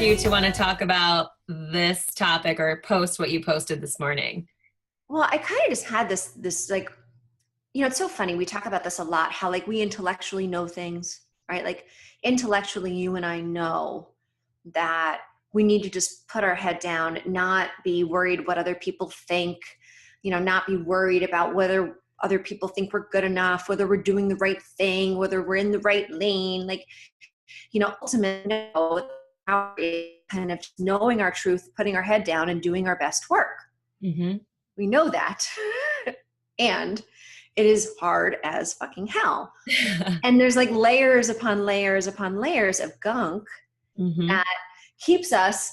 you to want to talk about this topic or post what you posted this morning? Well, I kind of just had this like, it's so funny. We talk about this a lot, how like we intellectually know things, right? Like intellectually, you and I know that we need to just put our head down, not be worried what other people think, not be worried about whether other people think we're good enough, whether we're doing the right thing, whether we're in the right lane. Like, ultimately, how kind of knowing our truth, putting our head down and doing our best work. Mm-hmm. We know that. And it is hard as fucking hell. And there's like layers upon layers upon layers of gunk Mm-hmm. that keeps us,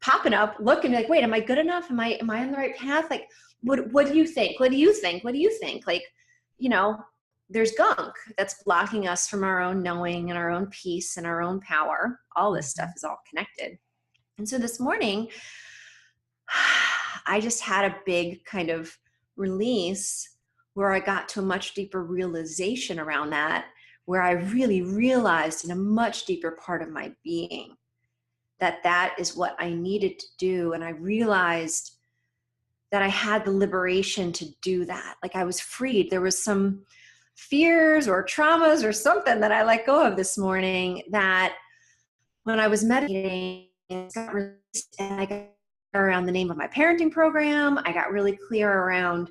popping up, looking like, wait, am I good enough? Am I on the right path? Like, what do you think? What do you think? What do you think? Like, there's gunk that's blocking us from our own knowing and our own peace and our own power. All this stuff is all connected. And so this morning, I just had a big kind of release where I got to a much deeper realization around that, where I really realized in a much deeper part of my being that that is what I needed to do. And I realized that I had the liberation to do that. Like I was freed. There was some fears or traumas or something that I let go of this morning that when I was meditating, it got released, and I got around the name of my parenting program. I got really clear around,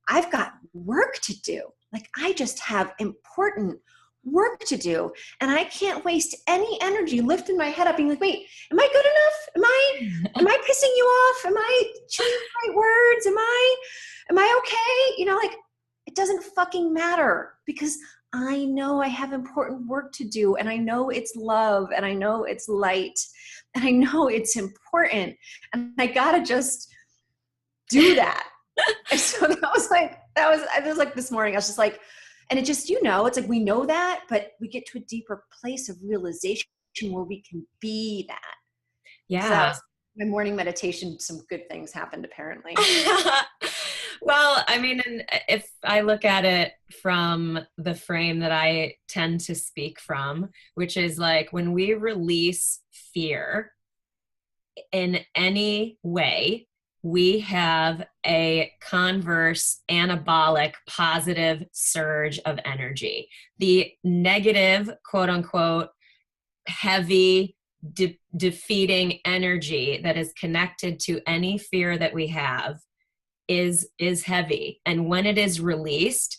I've got work to do. Like I just have important work to do. And I can't waste any energy lifting my head up being like, wait, am I good enough? Am I pissing you off? Am I choosing the right words? Am I okay? Like it doesn't fucking matter because I know I have important work to do, and I know it's love, and I know it's light, and I know it's important, and I gotta just do that. And so that was like this morning. I was just like, and it just, it's like we know that, but we get to a deeper place of realization where we can be that. Yeah. So that was my morning meditation. Some good things happened apparently. Well, I mean, and if I look at it from the frame that I tend to speak from, which is like when we release fear in any way, we have a converse anabolic positive surge of energy. The negative, quote unquote, heavy, defeating energy that is connected to any fear that we have is heavy. And when it is released,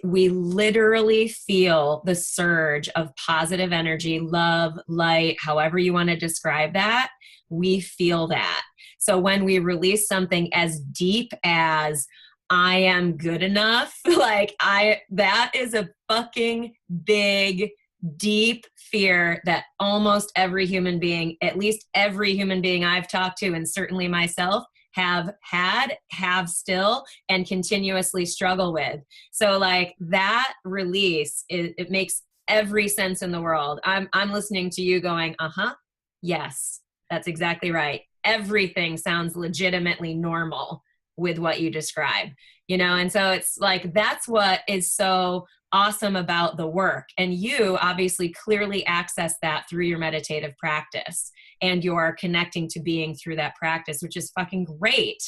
we literally feel the surge of positive energy, love, light, however you want to describe that, we feel that. So when we release something as deep as I am good enough, that is a fucking big, deep fear that almost every human being, at least every human being I've talked to, and certainly myself, have had, have still, and continuously struggle with. So like that release, it makes every sense in the world. I'm listening to you going, yes, that's exactly right. Everything sounds legitimately normal with what you describe, and so it's like, that's what is so awesome about the work. And you obviously clearly access that through your meditative practice, and you're connecting to being through that practice, which is fucking great.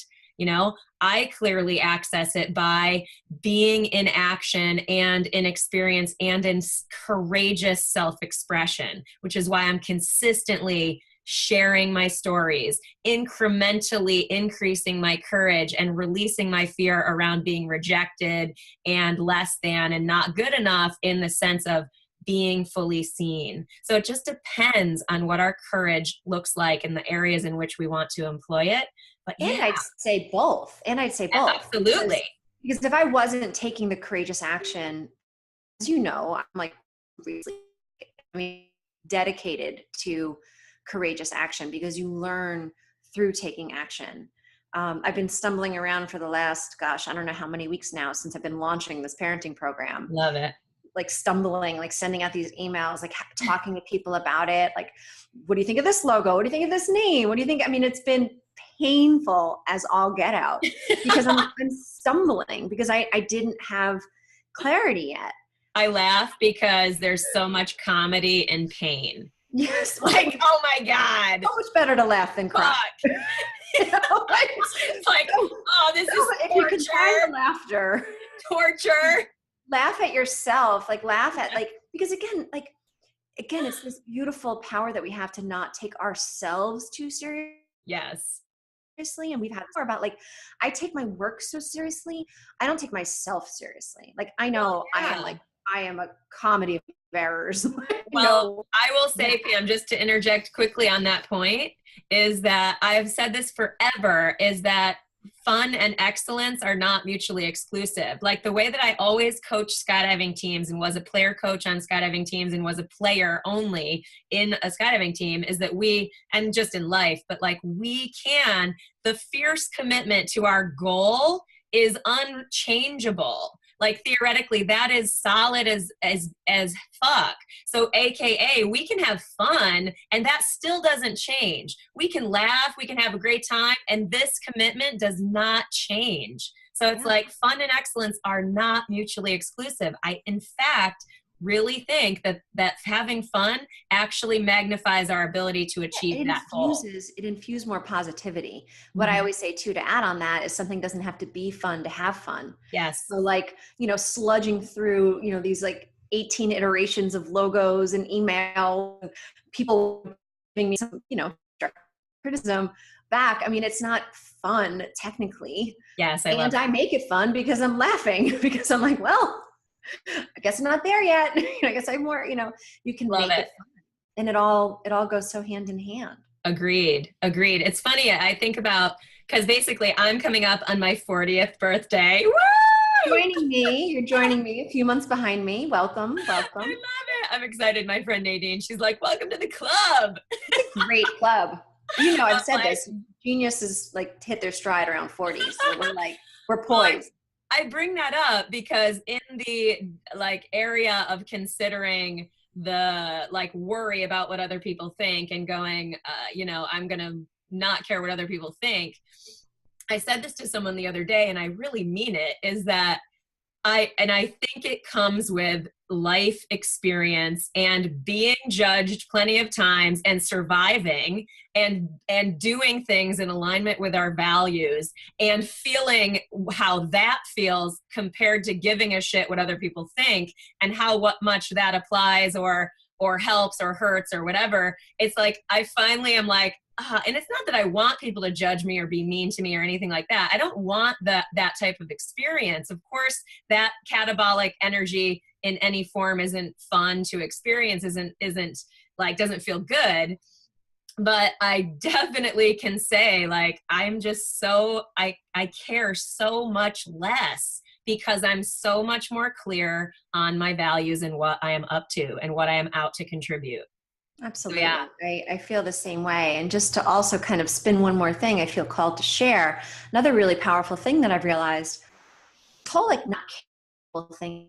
I clearly access it by being in action and in experience and in courageous self-expression, which is why I'm consistently sharing my stories, incrementally increasing my courage and releasing my fear around being rejected and less than and not good enough, in the sense of being fully seen. So it just depends on what our courage looks like in the areas in which we want to employ it. But And yeah, I'd say both. absolutely. Because if I wasn't taking the courageous action, as I'm like really, dedicated to courageous action, because you learn through taking action. I've been stumbling around for the last, I don't know how many weeks now since I've been launching this parenting program. Love it. Like stumbling, like sending out these emails, like talking to people about it. Like, what do you think of this logo? What do you think of this name? What do you think? I mean, it's been painful as all get out because I'm stumbling because I didn't have clarity yet. I laugh because there's so much comedy in pain. Yes, Like, oh my God, so much better to laugh than cry. fuck. You know, like, It's like, so, oh, this is if you can find the torture, laughter, torture. laugh at yourself, like laugh at, like, because again, like, again, it's this beautiful power that we have to not take ourselves too seriously. Yes. And we've had more about, like, I take my work so seriously. I don't take myself seriously. Like, I Well, know yeah. I am a comedy of errors. I Well, know I will that. say, Pam, just to interject quickly on that point, is that I've said this forever, is that fun and excellence are not mutually exclusive. Like the way that I always coach skydiving teams and was a player coach on skydiving teams and was a player only in a skydiving team is that we, and just in life, but like we can, the fierce commitment to our goal is unchangeable. Like theoretically, that is solid as fuck. So AKA, we can have fun and that still doesn't change. We can laugh, we can have a great time, and this commitment does not change. So it's Yeah. like fun and excellence are not mutually exclusive. I, in fact, really think that having fun actually magnifies our ability to achieve that goal. It infuse more positivity. What I Mhm. always say too, to add on that, is something doesn't have to be fun to have fun. Yes. So like, sludging through, these like 18 iterations of logos and email, people giving me some, criticism back. I mean, it's not fun technically. Yes, I love And I make it fun because I'm laughing because I'm like, well, I guess I'm not there yet. I guess I'm more, you can love make it. it fun. And it all goes so hand in hand. Agreed. Agreed. It's funny. I think about because basically I'm coming up on my 40th birthday. Woo! You're joining me a few months behind me. Welcome, I welcome. love it. I'm excited. My friend Nadine, she's like, "Welcome to the club." It's a great club. I've I'm said like, this. Geniuses like hit their stride around 40. So we're well, poised. I bring that up because in the like area of considering the like worry about what other people think and going, I'm gonna not care what other people think. I said this to someone the other day, and I really mean it. Is that I think it comes with life experience and being judged plenty of times and surviving and doing things in alignment with our values and feeling how that feels compared to giving a shit what other people think and how what much that applies or helps or hurts or whatever. It's like I finally am like, and it's not that I want people to judge me or be mean to me or anything like that. I don't want that type of experience. Of course, that catabolic energy in any form isn't fun to experience, isn't like doesn't feel good. But I definitely can say like I'm just so I care so much less because I'm so much more clear on my values and what I am up to and what I am out to contribute. So yeah. Absolutely. I feel the same way. And just to also kind of spin one more thing, I feel called to share another really powerful thing that I've realized. This whole like not capable thing.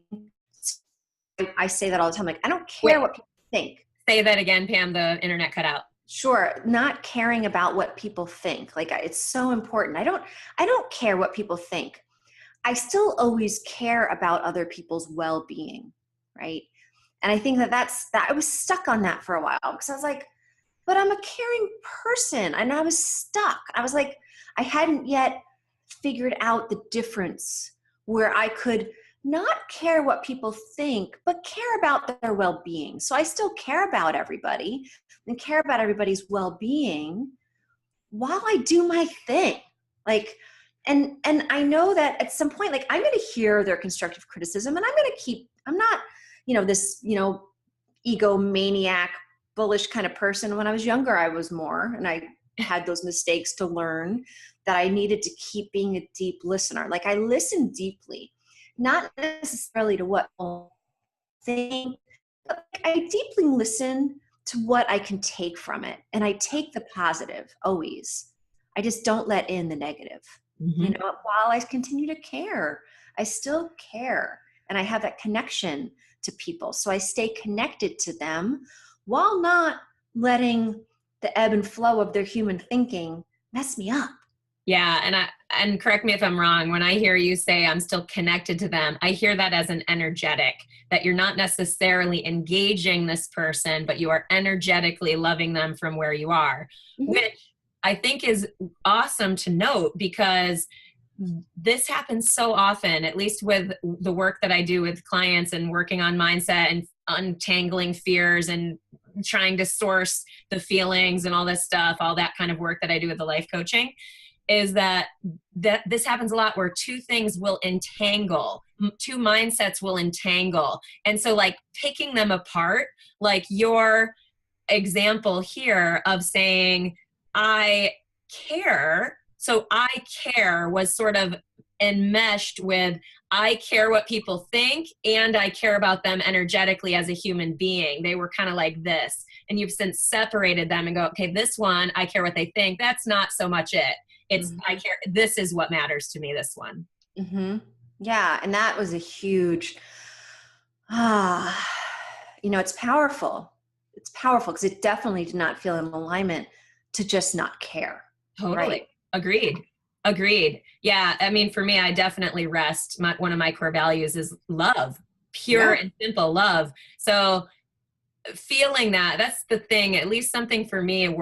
I say that all the time. Like, I don't Wait, care what people think. say that again, Pam. The internet cut out. Sure, not caring about what people think. Like, it's so important. I don't care what people think. I still always care about other people's well-being, right? And I think that I was stuck on that for a while because I was like, but I'm a caring person. And I was stuck. I was like, I hadn't yet figured out the difference where I could not care what people think, but care about their well being. So I still care about everybody and care about everybody's well being while I do my thing. Like, and I know that at some point, like, I'm going to hear their constructive criticism and I'm not, this, egomaniac, bullish kind of person. When I was younger, I was more, and I had those mistakes to learn that I needed to keep being a deep listener. Like, I listen deeply, not necessarily to what people think, but I deeply listen to what I can take from it. And I take the positive always. I just don't let in the negative. Mm-hmm. While I continue to care, I still care. And I have that connection to people. So I stay connected to them while not letting the ebb and flow of their human thinking mess me up. Yeah, and correct me if I'm wrong, when I hear you say I'm still connected to them, I hear that as an energetic, that you're not necessarily engaging this person, but you are energetically loving them from where you are, Mm-hmm. which I think is awesome to note because this happens so often, at least with the work that I do with clients and working on mindset and untangling fears and trying to source the feelings and all this stuff, all that kind of work that I do with the life coaching, is that this happens a lot where two things will entangle, two mindsets will entangle. And so like picking them apart, like your example here of saying, I care. So I care was sort of enmeshed with I care what people think and I care about them energetically as a human being. They were kind of like this. And you've since separated them and go, okay, this one, I care what they think. That's not so much it. It's I Mm-hmm. care. This is what matters to me, this one. Mm-hmm. Yeah. And that was a huge, ah, it's powerful. It's powerful because it definitely did not feel in alignment to just not care. Totally. Right. Agreed. Agreed. Yeah. I mean, for me, I definitely rest. One of my core values is love, pure Yeah. and simple love. So feeling that's the thing, at least something for me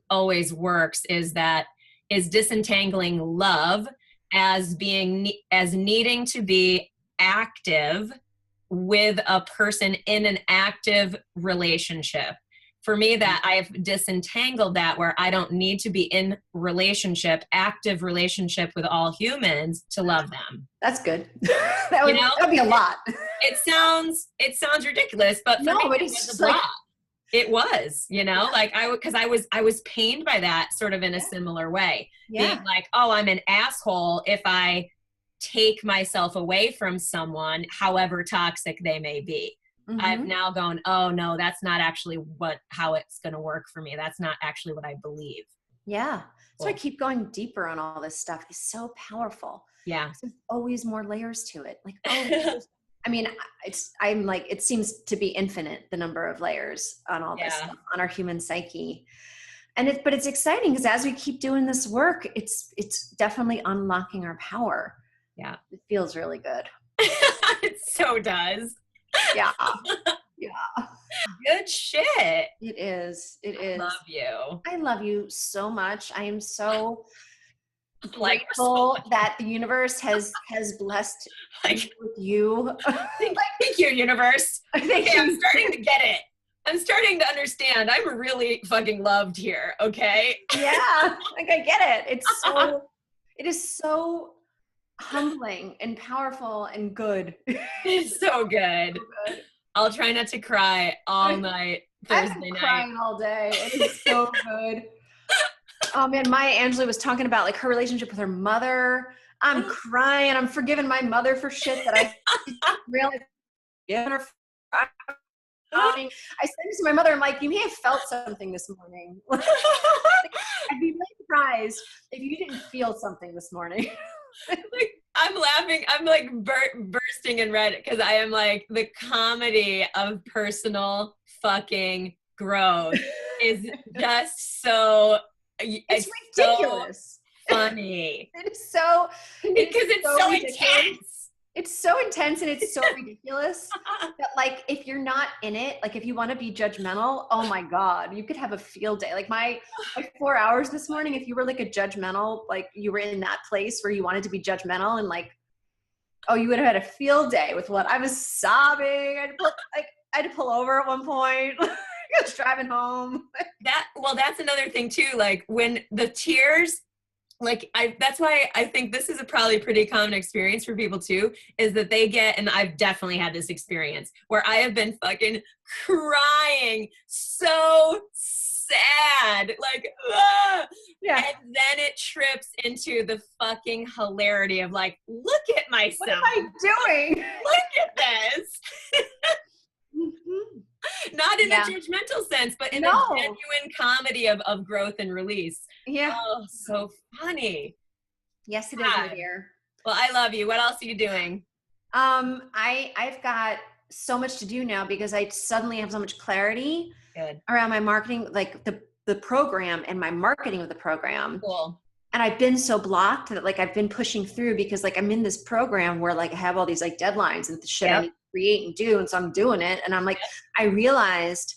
always works is disentangling love as as needing to be active with a person in an active relationship. For me, that I've disentangled that where I don't need to be in active relationship with all humans to love them. That's good. You know, that'd be a lot. it sounds ridiculous, but for No, me but it it's was a just like, block. It was, yeah, like because I was pained by that sort of in a yeah, similar way, being yeah. like, oh, I'm an asshole if I take myself away from someone, however toxic they may be. I've Mm-hmm. now gone, oh no, that's not actually how it's going to work for me. That's not actually what I believe. Yeah. So I Cool. keep going deeper on all this stuff. It's so powerful. Yeah. There's always more layers to it. Like, oh, I mean, I'm like, it seems to be infinite, the number of layers on all this Yeah. stuff, on our human psyche. But it's exciting because as we keep doing this work, it's definitely unlocking our power. Yeah. It feels really good. It so does. Yeah. Yeah. Good shit. It is. It I is. love you. I love you so much. I am so Like, we're so grateful much that the universe has blessed me like, with you. thank you, universe. Thank Okay, I'm you. starting to get it. I'm starting to understand. I'm really fucking loved here. Okay. Yeah, like I get it. It is so humbling and powerful and good. It's so good. So good. I'll try not to cry all night I've been Thursday night. crying all day. It is so good. Oh man, Maya Angelou was talking about like her relationship with her mother. I'm crying. I'm forgiving my mother for shit that I realized given her. I said this to my mother. I'm like, you may have felt something this morning. I'd be really surprised if you didn't feel something this morning. Like, I'm laughing. I'm like bursting in red because I am like, the comedy of personal fucking growth is just so, It's so ridiculous. funny It is so because it's so ridiculous. intense. It's so intense and it's so ridiculous that like if you're not in it, like if you want to be judgmental, oh my God, you could have a field day. Like my 4 hours this morning, if you were like a judgmental, like you were in that place where you wanted to be judgmental and like, oh, you would have had a field day with what I was sobbing. I had to pull over at one point. I was driving home. That's another thing too. Like when the tears, like that's why I think this is a probably pretty common experience for people too, is that they get, and I've definitely had this experience where I have been fucking crying so sad, like, ah! Yeah. And then it trips into the fucking hilarity of like, look at myself. What am I doing? Look at this. Mm-hmm. Not in a judgmental sense, but in a genuine comedy of growth and release. Yeah. Oh, so funny. Yes, it is, my dear. Well, I love you. What else are you doing? I've got so much to do now because I suddenly have so much clarity Good. around my marketing, like the program and my marketing of the program. Cool. And I've been so blocked that like I've been pushing through because like I'm in this program where like I have all these like deadlines and the shit I need to create and do. And so I'm doing it. And I'm like, I realized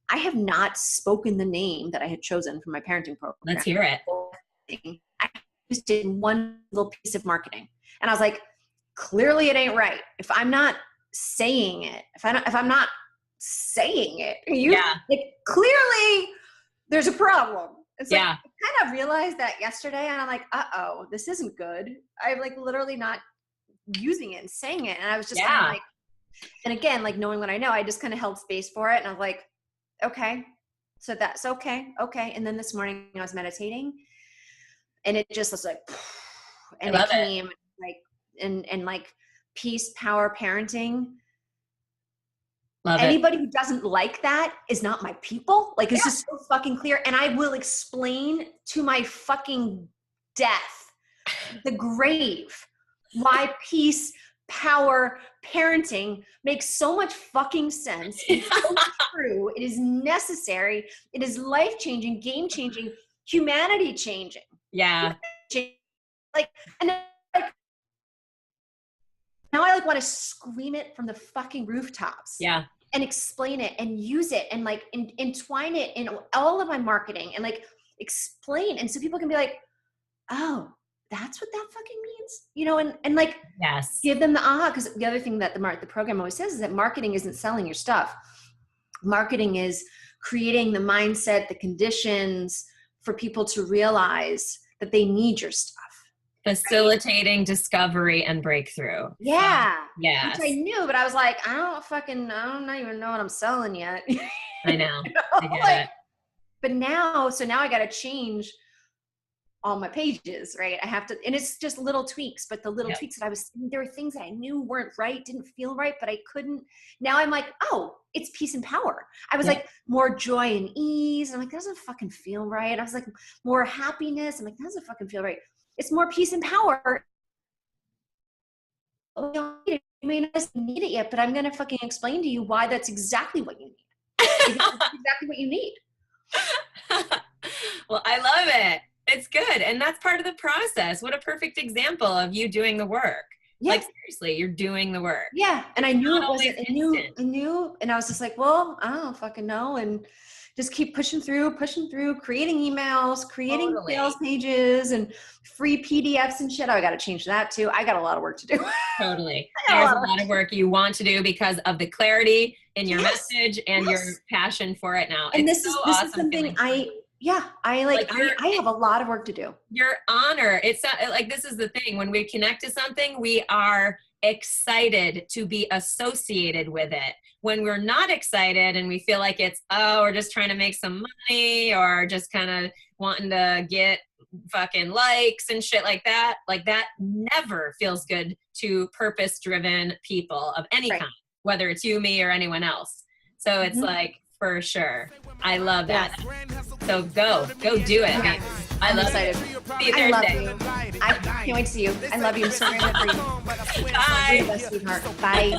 I have not spoken the name that I had chosen for my parenting program. Let's hear it. I just did one little piece of marketing. And I was like, clearly it ain't right. If I'm not saying it, if I'm not saying it, like clearly there's a problem. It's like, I kind of realized that yesterday and I'm like, uh-oh, this isn't good. I'm like literally not using it and saying it. And I was just kind of like, and again, like knowing what I know, I just kind of held space for it. And I was like, okay, so that's okay. Okay. And then this morning I was meditating and it just was like, and it came like, and like peace, power, parenting. Love Anybody who doesn't like that is not my people. Like, it's just so fucking clear. And I will explain to my fucking death, the grave, why peace, power, parenting makes so much fucking sense. It's so true. It is necessary. It is life-changing, game-changing, humanity-changing. Yeah. Like, and then, like, now I like want to scream it from the fucking rooftops. Yeah. And explain it and use it and like entwine it in all of my marketing and like explain. And so people can be like, oh, that's what that fucking means, you know, and like, give them the aha. Because the other thing that the program always says is that marketing isn't selling your stuff. Marketing is creating the mindset, the conditions for people to realize that they need your stuff. Facilitating discovery and breakthrough. Yeah. Yes. Which I knew, but I was like, I don't even know what I'm selling yet. I know. You know? I get it. But now I got to change all my pages, right? I have to, and it's just little tweaks, but the little tweaks that there were things that I knew weren't right, didn't feel right, but I couldn't. Now I'm like, oh, it's peace and power. I was like more joy and ease. I'm like, that doesn't fucking feel right. I was like more happiness. I'm like, that doesn't fucking feel right. It's more peace and power. You may not need it yet, but I'm going to fucking explain to you why that's exactly what you need. Because that's exactly what you need. Well, I love it. It's good. And that's part of the process. What a perfect example of you doing the work. Yeah. Like, seriously, you're doing the work. Yeah. And I knew it wasn't, I knew, and I was just like, well, I don't fucking know. And just keep pushing through, creating emails, creating sales pages and free PDFs and shit. I got to change that too. I got a lot of work to do. Totally. There's a lot of work you want to do because of the clarity in your message and your passion for it now. And this is something I have a lot of work to do. Your honor. It's not, like, this is the thing. When we connect to something, we are excited to be associated with it. When we're not excited and we feel like it's, we're just trying to make some money or just kind of wanting to get fucking likes and shit like that never feels good to purpose-driven people of any kind, whether it's you, me, or anyone else. So it's like, for sure. I love that. So go do it. Yeah. I'm excited. See you Thursday. I love you. I can't wait to see you. I love you. I'm so very much for you. Bye. You're the best, sweetheart. Bye.